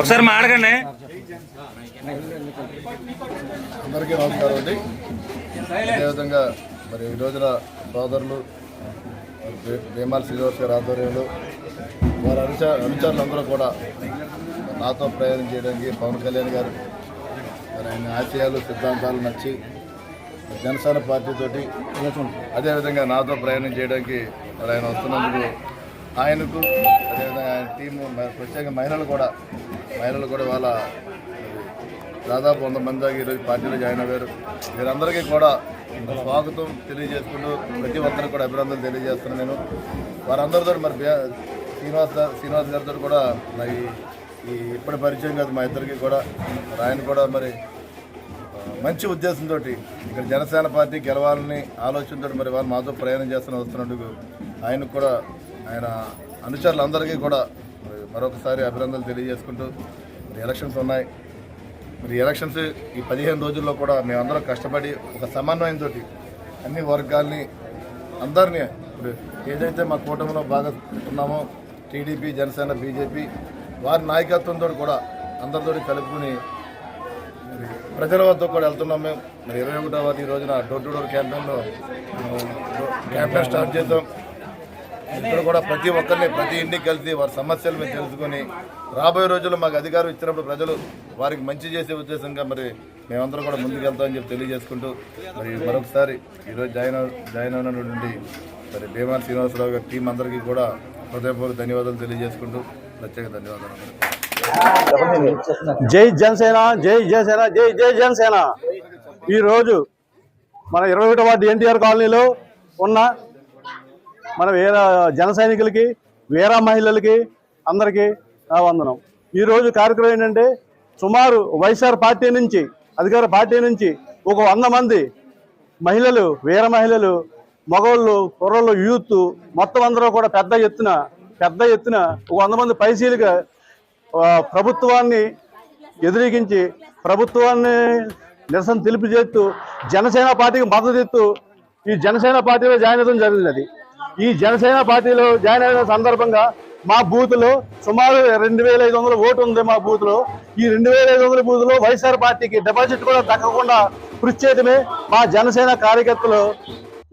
ఒకసారి మాట్లాడండి. అందరికీ నమస్కారం అండి. అదేవిధంగా మరి ఈ రోజున సోదరులు భీమాల శ్రీనివాస్ గారి ఆధ్వర్యంలో వారి అనుచరులందరూ కూడా నాతో ప్రయాణం చేయడానికి పవన్ కళ్యాణ్ గారు మరి ఆయన ఆశయాలు సిద్ధాంతాలు నచ్చి జనసేన పార్టీతోటి అదేవిధంగా నాతో ప్రయాణం చేయడానికి మరి ఆయన వస్తున్నందుకు ఆయనకు అదేవిధంగా ఆయన టీము ప్రత్యేక మహిళలు కూడా వాళ్ళ దాదాపు 100 మంది దాకా ఈరోజు పార్టీలో జాయిన్ అయ్యారు. వీరందరికీ కూడా స్వాగతం తెలియజేసుకుంటూ ప్రతి ఒక్కరికి కూడా అభినందనలు తెలియజేస్తున్నాను. నేను వారందరితో మరి శ్రీనివాస్ గారితో కూడా మరి ఈ ఇప్పటి పరిచయం కాదు మా ఇద్దరికి కూడా. ఆయన కూడా మరి మంచి ఉద్దేశంతో ఇక్కడ జనసేన పార్టీ గెలవాలని ఆలోచనతో మరి వాళ్ళు మాతో ప్రయాణం వస్తున్నందుకు ఆయనకు కూడా ఆయన అనుచరులందరికీ కూడా మరొకసారి అభినందనలు తెలియజేసుకుంటూ మరి ఎలక్షన్స్ ఉన్నాయి. మరి ఎలక్షన్స్ ఈ 15 రోజుల్లో కూడా మేమందరం కష్టపడి ఒక సమన్వయంతో అన్ని వర్గాల్ని అందరినీ ఇప్పుడు ఏదైతే మా కూటమిలో బాగా ఉన్నామో టీడీపీ, జనసేన, బీజేపీ వారి నాయకత్వంతో కూడా అందరితో కలుపుకుని మరి ప్రజల వద్ద కూడా వెళ్తున్నాం. మేము మరి 21వ వారి ఈ రోజున door to door campaign start చేద్దాం. ఇక్కడ కూడా ప్రతి ఒక్కరిని ప్రతి ఇంటికి కలిసి వారి సమస్యలు మేము తెలుసుకొని రాబోయే రోజుల్లో మాకు అధికారం ఇచ్చినప్పుడు ప్రజలు వారికి మంచి చేసే ఉద్దేశంగా మరి మేమందరం కూడా ముందుకెళ్తామని చెప్పి తెలియజేసుకుంటూ మరి మరొకసారి ఈరోజు జాయిన్ అయినటువంటి మరి భీమాల శ్రీనివాసరావు గారి టీం అందరికీ కూడా హృదయపూర్వక ధన్యవాదాలు తెలియజేసుకుంటూ ప్రత్యేక ధన్యవాదాలు. జై జనసేన, జై జనసేన, జై జై జనసేన. ఈరోజు మన 21వ వార్డు ఎన్టీఆర్ కాలనీలో ఉన్న మన జన సైనికులకి, వీర మహిళలకి అందరికీ వందనం. ఈరోజు కార్యక్రమం ఏంటంటే సుమారు వైఎస్ఆర్ పార్టీ నుంచి, అధికార పార్టీ నుంచి ఒక 100 మంది మహిళలు, వీర మహిళలు, మగవాళ్ళు, కుర్రలు, యూత్ మొత్తం అందరూ కూడా పెద్ద ఎత్తున ఒక 100 మంది పైసీలుగా ప్రభుత్వాన్ని వ్యతిరేకించి ప్రభుత్వాన్ని నిరసన తెలియజేస్తూ జనసేన పార్టీకి మద్దతు ఇస్తూ ఈ జనసేన పార్టీలో జాయిన్ అవ్వడం జరిగినది. ఈ జనసేన పార్టీలో జాయిన్ అయిన సందర్భంగా మా బూత్లో సుమారు 2500 ఓటు ఉంది. మా బూత్లో ఈ 2500 బూత్లో వైఎస్ఆర్ పార్టీకి డిపాజిట్ కూడా దక్కకుండా కృషి చేయడమే మా జనసేన కార్యకర్తల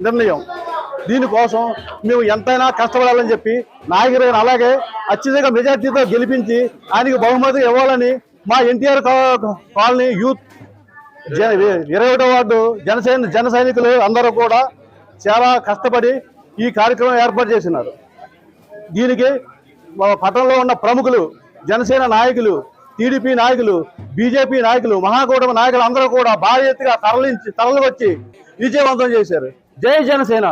నిర్ణయం. దీనికోసం మేము ఎంతైనా కష్టపడాలని చెప్పి నాయకుడు అలాగే అత్యధిక మెజార్టీతో గెలిపించి ఆయనకి బహుమతి ఇవ్వాలని మా ఎన్టీఆర్ కాలనీ యూత్ 21వ వార్డు జన సైనికులు అందరూ కూడా చాలా కష్టపడి ఈ కార్యక్రమం ఏర్పాటు చేసినారు. దీనికి పట్టణంలో ఉన్న ప్రముఖులు, జనసేన నాయకులు, టీడీపీ నాయకులు, బీజేపీ నాయకులు, మహాకూటమి నాయకులు అందరూ కూడా భారీ ఎత్తుగా తరలి వచ్చి విజయవంతం చేశారు. జై జనసేన.